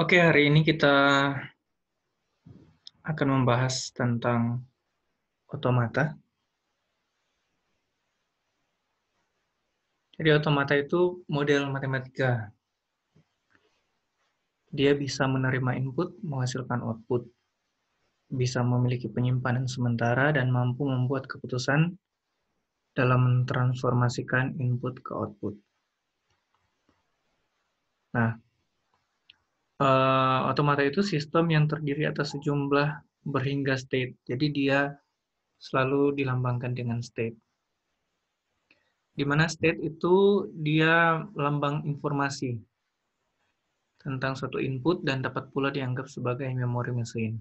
Oke, hari ini kita akan membahas tentang otomata. Jadi otomata itu model matematika. Dia bisa menerima input, menghasilkan output, bisa memiliki penyimpanan sementara, dan mampu membuat keputusan dalam mentransformasikan input ke output. Nah, otomata itu sistem yang terdiri atas sejumlah berhingga state. Jadi dia selalu dilambangkan dengan state. Di mana state itu dia lambang informasi tentang suatu input dan dapat pula dianggap sebagai memori mesin.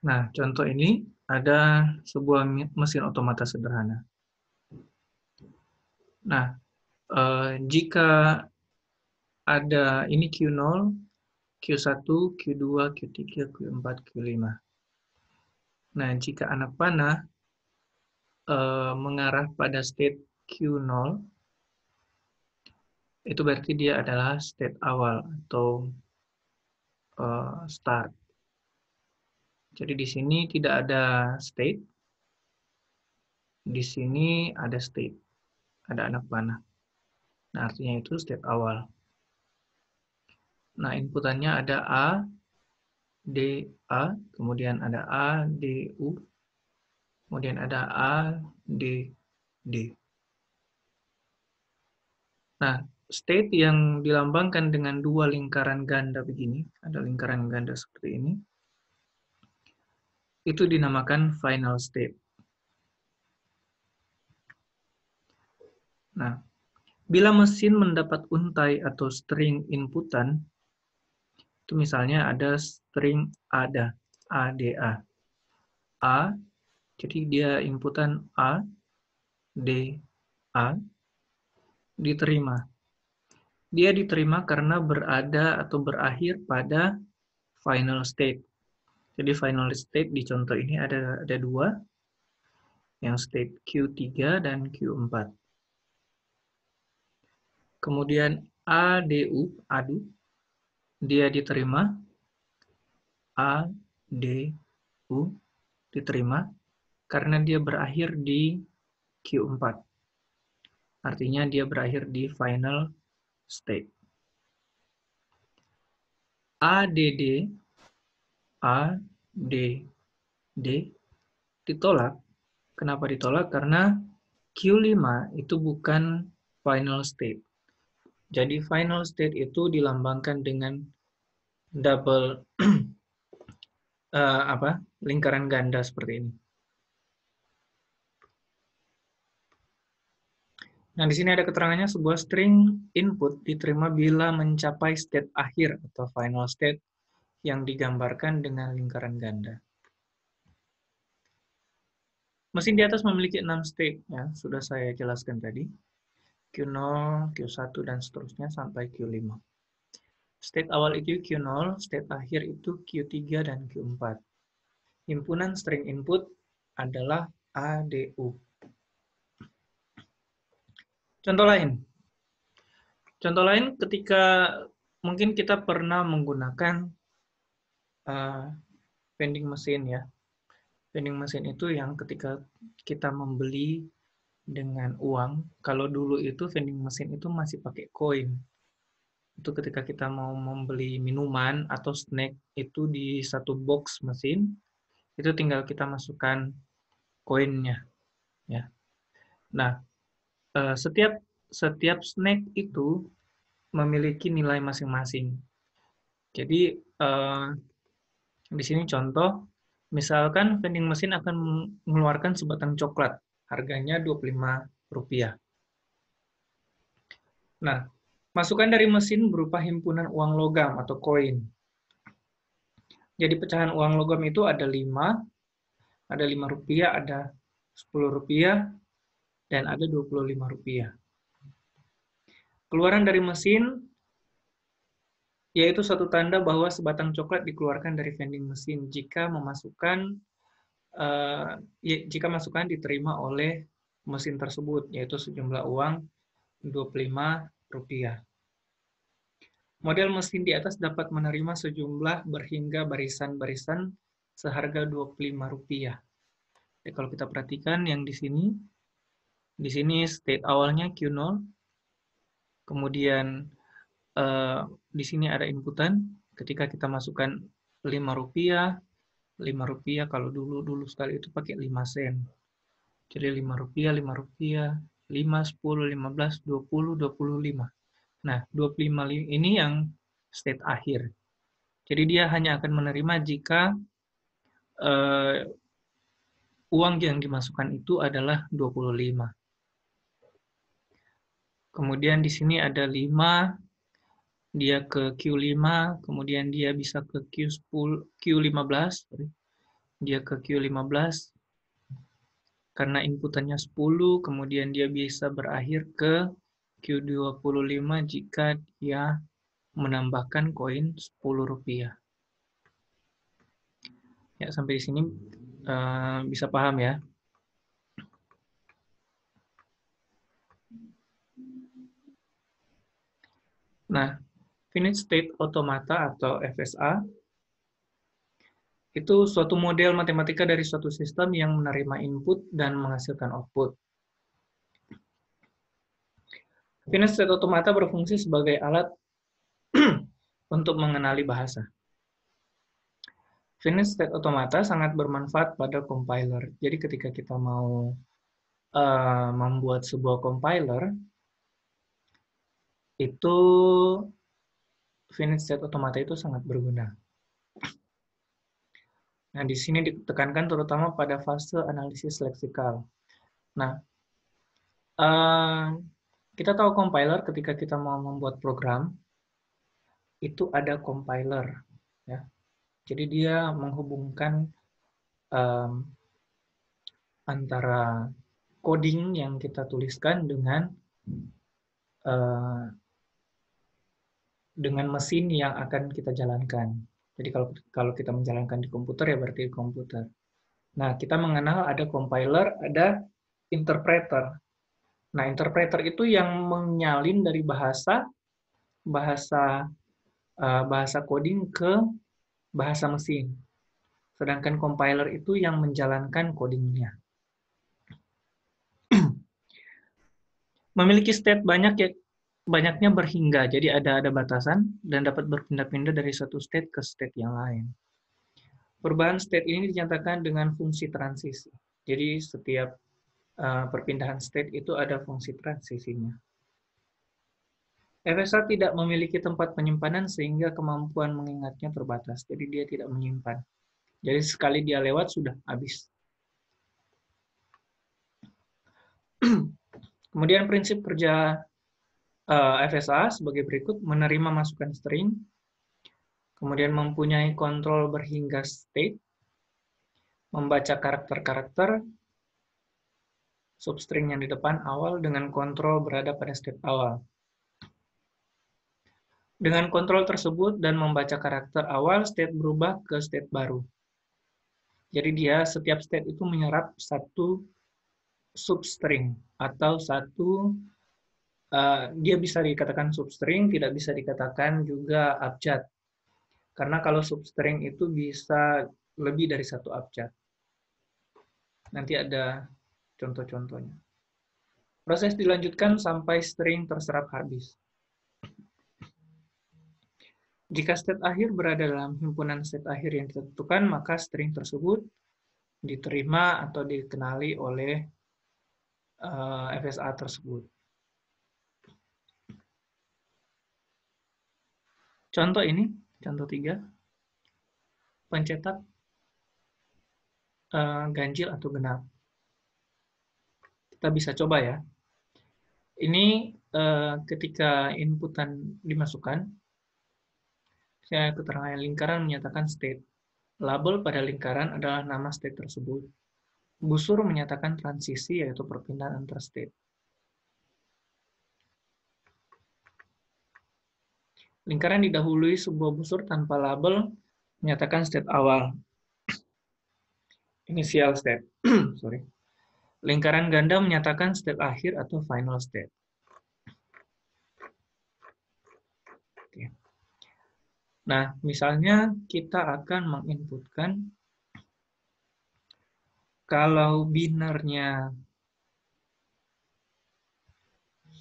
Nah, contoh ini ada sebuah mesin otomata sederhana. Nah, jika ada ini Q0, Q1, Q2, Q3, Q4, Q5. Nah, jika anak panah mengarah pada state Q0, itu berarti dia adalah state awal atau start. Jadi di sini tidak ada state, di sini ada state, ada anak panah. Nah, artinya itu state awal. Nah, inputannya ada A, D, A, kemudian ada A, D, U, kemudian ada A, D, D. Nah, state yang dilambangkan dengan dua lingkaran ganda begini, ada lingkaran ganda seperti ini, itu dinamakan final state. Nah, bila mesin mendapat untai atau string inputan, itu misalnya ada string ADA, ADA. A, jadi dia inputan A, D, A, diterima. Dia diterima karena berada atau berakhir pada final state. Jadi final state di contoh ini ada dua, yang state Q3 dan Q4. Kemudian ADU, ADU, dia diterima, ADU diterima karena dia berakhir di Q4. Artinya dia berakhir di final state. ADD, ADD ditolak. Kenapa ditolak? Karena Q5 itu bukan final state. Jadi final state itu dilambangkan dengan double lingkaran ganda seperti ini. Nah, di sini ada keterangannya sebuah string input diterima bila mencapai state akhir atau final state yang digambarkan dengan lingkaran ganda. Mesin di atas memiliki 6 state, ya, sudah saya jelaskan tadi. Q0, Q1, dan seterusnya sampai Q5. State awal itu Q0, state akhir itu Q3 dan Q4. Himpunan string input adalah ADU. Contoh lain. Contoh lain ketika mungkin kita pernah menggunakan vending machine ya. Vending machine itu yang ketika kita membeli dengan uang, kalau dulu itu vending machine itu masih pakai koin. Itu ketika kita mau membeli minuman atau snack itu di satu box mesin, itu tinggal kita masukkan koinnya ya. Nah, setiap snack itu memiliki nilai masing-masing. Jadi di sini contoh, misalkan vending machine akan mengeluarkan sebatang coklat, harganya Rp25. Nah, masukan dari mesin berupa himpunan uang logam atau koin. Jadi pecahan uang logam itu ada 5, ada Rp5, ada Rp10, dan ada Rp25. Keluaran dari mesin yaitu suatu tanda bahwa sebatang coklat dikeluarkan dari vending machine jika masukan diterima oleh mesin tersebut, yaitu sejumlah uang Rp25 rupiah. Model mesin di atas dapat menerima sejumlah berhingga barisan-barisan seharga Rp25. Jadi kalau kita perhatikan yang di sini state awalnya Q0, kemudian di sini ada inputan, ketika kita masukkan Rp5, Rp5 kalau dulu sekali itu pakai 5 sen. Jadi Rp5, Rp5, 5, 10, 15, 20, 25. Nah, 25 ini yang state akhir. Jadi dia hanya akan menerima jika uang yang dimasukkan itu adalah 25. Kemudian di sini ada 5, dia ke Q5, kemudian dia bisa ke Q15, dia ke Q15, karena inputannya 10, kemudian dia bisa berakhir ke Q25 jika dia menambahkan koin Rp10. Ya, sampai di sini bisa paham ya. Nah, finite state automata atau FSA itu suatu model matematika dari suatu sistem yang menerima input dan menghasilkan output. Finite state automata berfungsi sebagai alat untuk mengenali bahasa. Finite state automata sangat bermanfaat pada compiler. Jadi ketika kita mau membuat sebuah compiler, itu finite state automata itu sangat berguna. Nah, di sini ditekankan terutama pada fase analisis leksikal. Nah, kita tahu compiler ketika kita mau membuat program, itu ada compiler. Ya. Jadi dia menghubungkan antara coding yang kita tuliskan dengan mesin yang akan kita jalankan. Jadi kalau kita menjalankan di komputer ya berarti di komputer. Nah, kita mengenal ada compiler, ada interpreter. Nah, interpreter itu yang menyalin dari bahasa coding ke bahasa mesin. Sedangkan compiler itu yang menjalankan codingnya. Memiliki state banyaknya berhingga, jadi ada batasan dan dapat berpindah-pindah dari satu state ke state yang lain. Perubahan state ini dinyatakan dengan fungsi transisi. Jadi setiap perpindahan state itu ada fungsi transisinya. FSA tidak memiliki tempat penyimpanan sehingga kemampuan mengingatnya terbatas. Jadi dia tidak menyimpan. Jadi sekali dia lewat sudah habis. Kemudian prinsip kerja FSA sebagai berikut: menerima masukan string, kemudian mempunyai kontrol berhingga state, membaca karakter-karakter, substring yang di depan awal dengan kontrol berada pada state awal. Dengan kontrol tersebut dan membaca karakter awal, state berubah ke state baru. Jadi dia setiap state itu menyerap satu substring atau dia bisa dikatakan substring, tidak bisa dikatakan juga abjad. Karena kalau substring itu bisa lebih dari satu abjad. Nanti ada contoh-contohnya. Proses dilanjutkan sampai string terserap habis. Jika state akhir berada dalam himpunan state akhir yang ditentukan, maka string tersebut diterima atau dikenali oleh FSA tersebut. Contoh ini, contoh 3. Pencetak ganjil atau genap. Kita bisa coba ya. Ini ketika inputan dimasukkan, keterangan lingkaran menyatakan state. Label pada lingkaran adalah nama state tersebut. Busur menyatakan transisi, yaitu perpindahan antar state. Lingkaran didahului sebuah busur tanpa label menyatakan state awal. Initial state. Sorry. Lingkaran ganda menyatakan state akhir atau final state. Nah, misalnya kita akan menginputkan kalau binarnya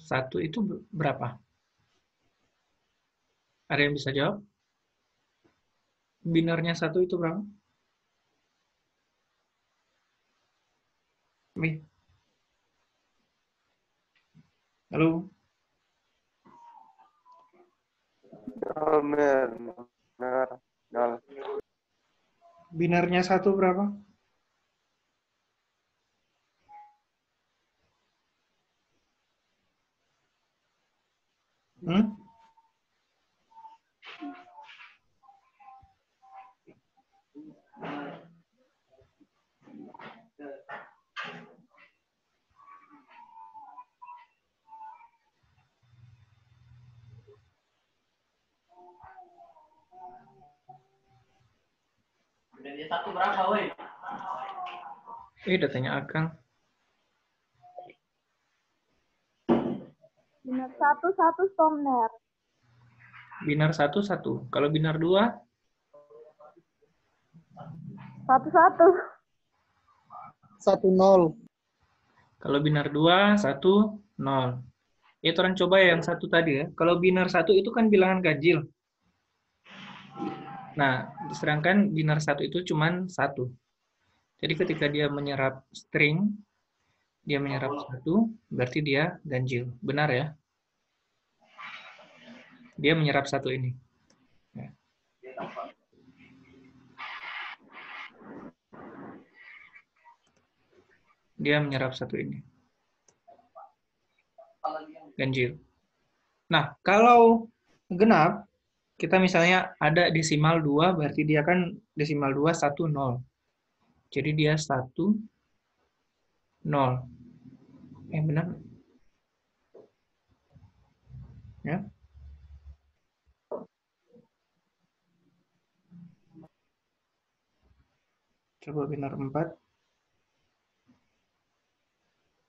1 itu berapa? Ada yang bisa jawab? Binarnya 1 itu berapa? Mi, halo? Benar, benar, benar. Binarnya 1 berapa? Hmm? Binarnya 1 berapa, woi? Datanya Akang. Binar 1 Somner. Binar 1, 1. Kalau binar 2? 1. 1-0. Kalau binar 2, 1, 0. Itu orang coba yang 1 tadi ya. Kalau binar 1 itu kan bilangan ganjil. Nah, sedangkan binar 1 itu cuma 1. Jadi ketika dia menyerap string, dia menyerap 1, berarti dia ganjil. Benar ya? Dia menyerap 1 ini. Ya. Dia menyerap 1 ini. Ganjil. Nah, kalau genap, kita misalnya ada desimal 2, berarti dia kan desimal 2, 1, 0. Jadi dia 1, 0. Benar? Ya. Coba binar 4,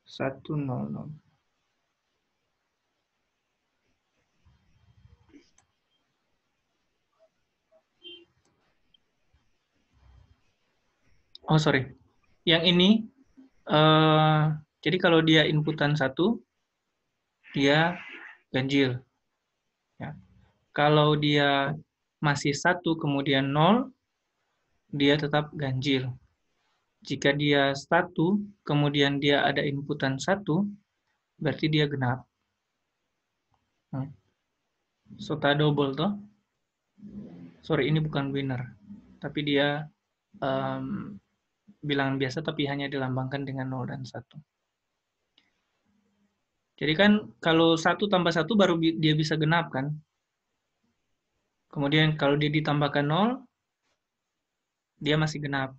1, 0, 0. Oh, sorry. Yang ini, jadi kalau dia inputan 1, dia ganjil. Ya. Kalau dia masih 1, kemudian 0, dia tetap ganjil. Jika dia 1, kemudian dia ada inputan 1, berarti dia genap. Sota double toh. Sorry, ini bukan binar. Tapi dia bilangan biasa, tapi hanya dilambangkan dengan 0 dan 1. Jadi kan kalau 1 tambah 1 baru dia bisa genap kan. Kemudian kalau dia ditambahkan 0, dia masih genap.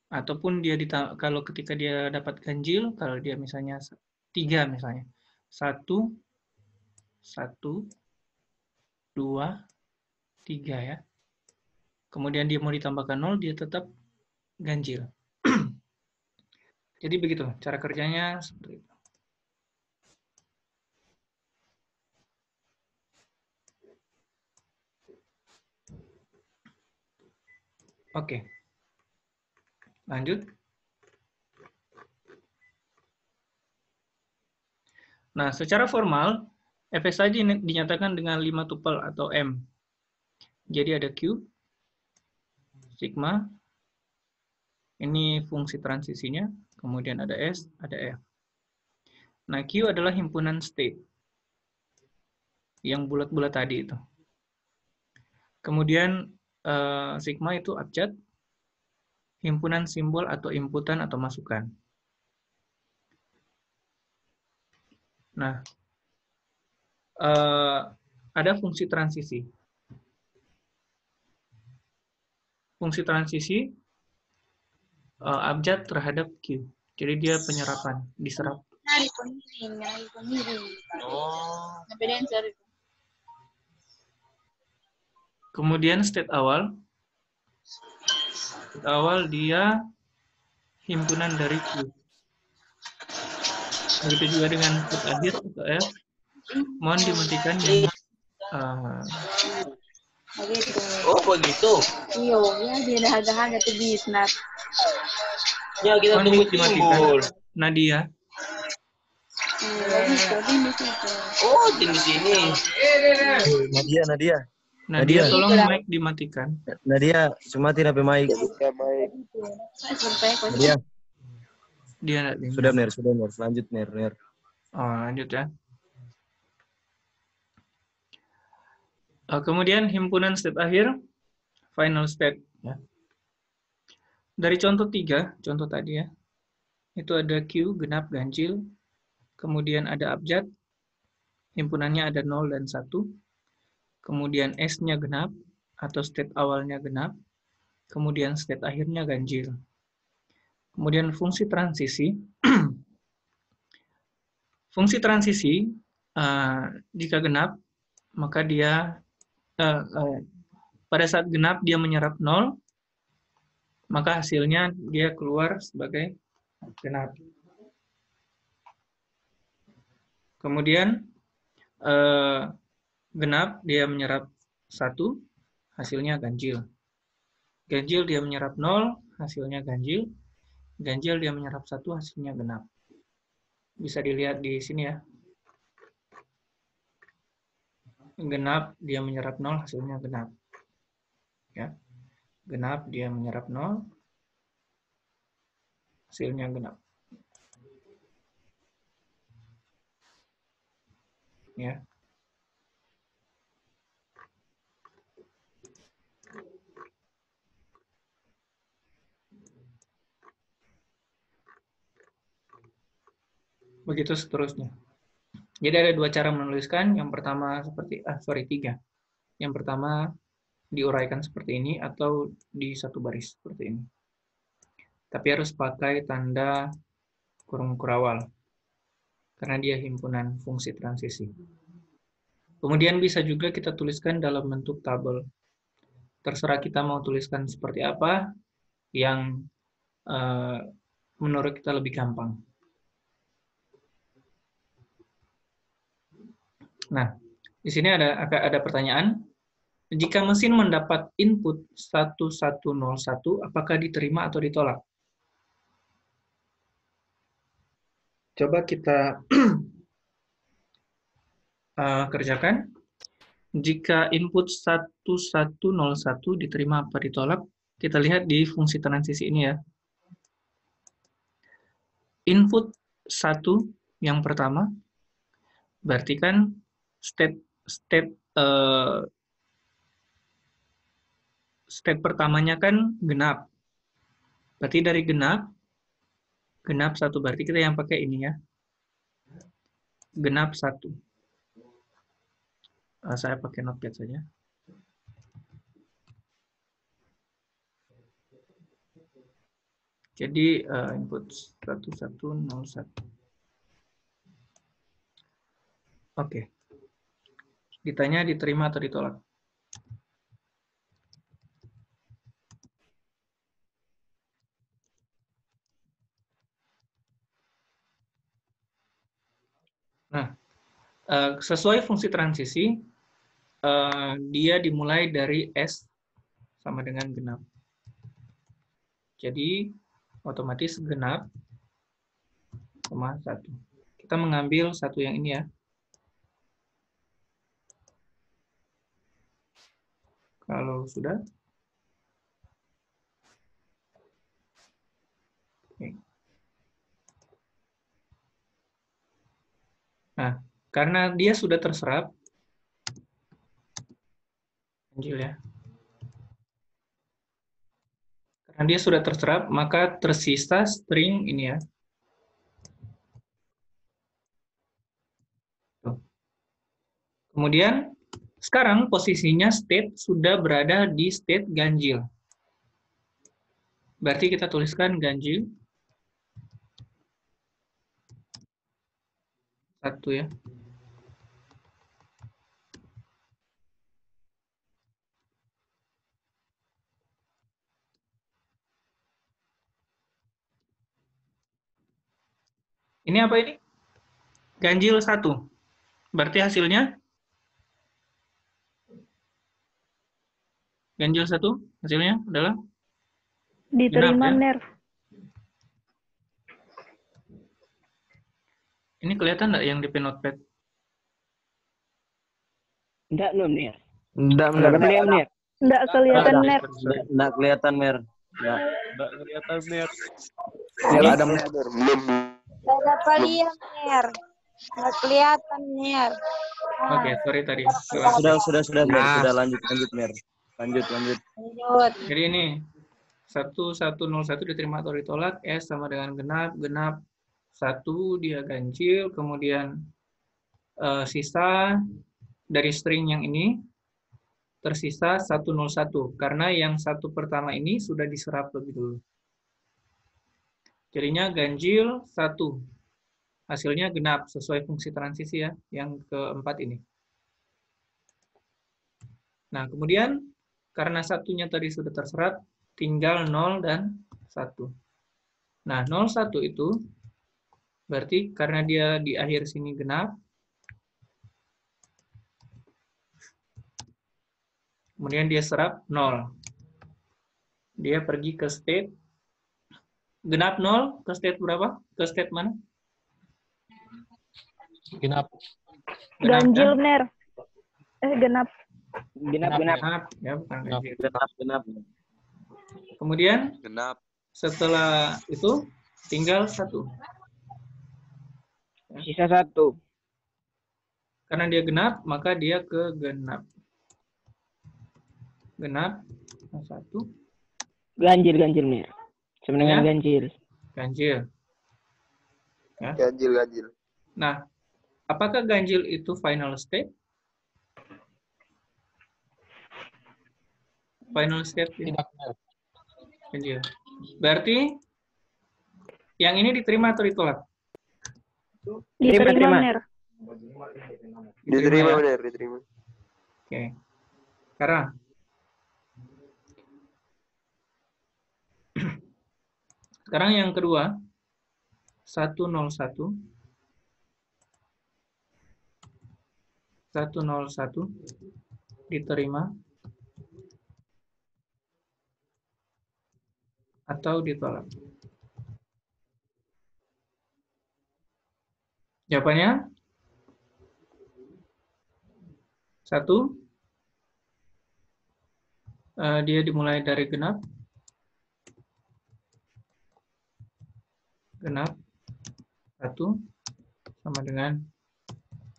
Ataupun dia kalau ketika dia dapat ganjil, kalau dia misalnya 3 misalnya. 1, 1, 2, 3 ya. Kemudian dia mau ditambahkan 0, dia tetap ganjil. Jadi begitu, cara kerjanya seperti itu. Oke. Lanjut. Nah, secara formal, FSI dinyatakan dengan 5 tupel atau M. Jadi ada Q, sigma, ini fungsi transisinya, kemudian ada S, ada F. Nah, Q adalah himpunan state, yang bulat-bulat tadi itu. Kemudian sigma itu abjad, himpunan simbol atau inputan atau masukan. Nah, ada fungsi transisi. Fungsi transisi abjad terhadap Q. Jadi dia penyerapan, diserap. Kemudian state awal dia himpunan dari Q. Begitu juga dengan state akhir atau F. Mohon dimatikan yang Begitu. Oh begitu. Iyo, ya dia dah harga-harga tuh bisnis. Ya kita Oh, tunggu dimatikan. timbul. Nadia. Begitu, di situ. Oh di sini. Nadia, Nadia, Nadia. tolong Itulah. mic dimatikan. Nadia, sumatin HP mic. Buka mic. Nadia, Dia nggak dengar. sudah Ner. Lanjut Ner. Oh, lanjut ya. Kemudian himpunan state akhir, final state. Ya. Dari contoh 3, contoh tadi ya, itu ada Q, genap, ganjil. Kemudian ada abjad, himpunannya ada 0 dan 1. Kemudian S-nya genap, atau state awalnya genap. Kemudian state akhirnya ganjil. Kemudian fungsi transisi. Fungsi transisi, jika genap, maka dia pada saat genap dia menyerap 0, maka hasilnya dia keluar sebagai genap. Kemudian genap dia menyerap 1, hasilnya ganjil. Ganjil dia menyerap 0, hasilnya ganjil. Ganjil dia menyerap 1, hasilnya genap. Bisa dilihat di sini ya. Genap dia menyerap 0, hasilnya genap. Ya. Genap dia menyerap 0, hasilnya genap. Ya. Begitu seterusnya. Jadi ada 2 cara menuliskan. Yang pertama seperti, 3. Yang pertama diuraikan seperti ini atau di satu baris seperti ini. Tapi harus pakai tanda kurung kurawal. Karena dia himpunan fungsi transisi. Kemudian bisa juga kita tuliskan dalam bentuk tabel. Terserah kita mau tuliskan seperti apa yang menurut kita lebih gampang. Nah, di sini ada pertanyaan. Jika mesin mendapat input 1101, apakah diterima atau ditolak? Coba kita kerjakan. Jika input 1101 diterima apa ditolak, kita lihat di fungsi transisi ini ya. Input 1 yang pertama, berarti kan state pertamanya kan genap. Berarti dari genap 1, berarti kita yang pakai ini ya. Genap 1. Saya pakai notepad saja. Jadi input 1101. Oke. Ditanya diterima atau ditolak. Nah, sesuai fungsi transisi, dia dimulai dari S sama dengan genap. Jadi, otomatis genap sama 1. Kita mengambil 1 yang ini ya. Kalau sudah. Oke. Nah, karena dia sudah terserap, ganjil ya. Karena dia sudah terserap, maka tersisa string ini ya. Kemudian, sekarang posisinya state sudah berada di state ganjil. Berarti kita tuliskan ganjil. 1 ya. Ini apa ini? Ganjil 1. Berarti hasilnya Ganjil 1 hasilnya adalah Diterima, Genap, ya? Ner. Ini kelihatan nggak yang di notepad? Enggak, belum nih. Enggak, Enggak Mer. kelihatan nih. Nggak kelihatan, Sorry, Ner. sorry, sorry. Enggak kelihatan, Mer. Ya. Enggak kelihatan, Ner. Enggak ada, Mer. Belum. Gak dapat lihat, Ner. Gak kelihatan, Ner. Oke, sorry tadi. Sudah, Mer. Sudah lanjut, Mer. Lanjut. Lanjut. Jadi ini 1101 diterima atau ditolak, S sama dengan genap 1 dia ganjil, kemudian sisa dari string yang ini tersisa 101 karena yang satu pertama ini sudah diserap lebih dulu. Jadinya ganjil 1. Hasilnya genap sesuai fungsi transisi ya, yang keempat ini. Nah, kemudian karena satunya tadi sudah terserap, tinggal 0 dan 1. Nah, 0, 1 itu berarti karena dia di akhir sini genap, kemudian dia serap 0. Dia pergi ke state, genap 0, ke state berapa? Ke state mana? Genap. Ganjil, Kan? Ner. Genap. Genap. Genap, ya bukan ganjil. Genap. Kemudian Genap. setelah itu tinggal 1. Sisa 1. Karena dia genap, maka dia ke genap. Genap 1. Ganjil nih. Sama dengan Ya. ganjil. Ganjil. Ganjil. Nah, apakah ganjil itu final state? Final state ya? Tidak, Ner. Ganjil. Berarti yang ini diterima atau ditolak? Diterima, Terima. Ner. Diterima, ya? benar, diterima. Oke. Sekarang yang kedua 101 diterima atau ditolak? Jawabannya 1, dia dimulai dari genap 1 sama dengan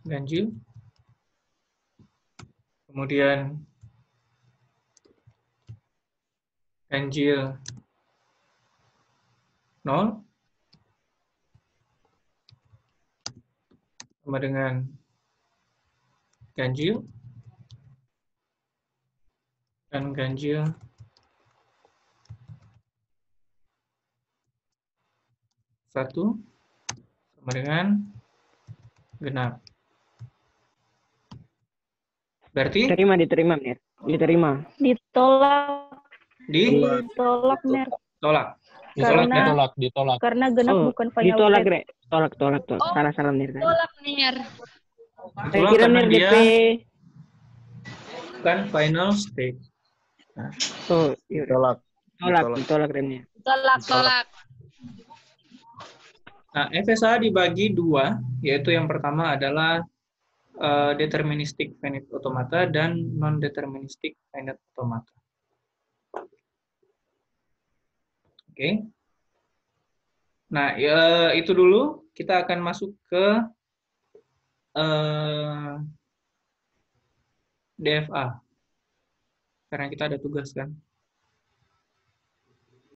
ganjil, kemudian ganjil 0 sama dengan ganjil, dan ganjil 1 sama dengan genap. Berarti Diterima, Ner. Diterima. Ditolak, Ner. ditolak. Karena- Ditolak. Karena genap bukan final Ditolak, state. Ner. Tolak. Salah Ner. Tolak, Ner. Saya Ditolak kira karena Ner dia DP. bukan final state. Oh, iya. Ditolak. Ditolak, Ner. Tolak. Nah, FSA dibagi 2, yaitu yang pertama adalah deterministic finite automata dan non-deterministic finite automata. Oke. Nah, itu dulu. Kita akan masuk ke DFA. Karena kita ada tugas kan.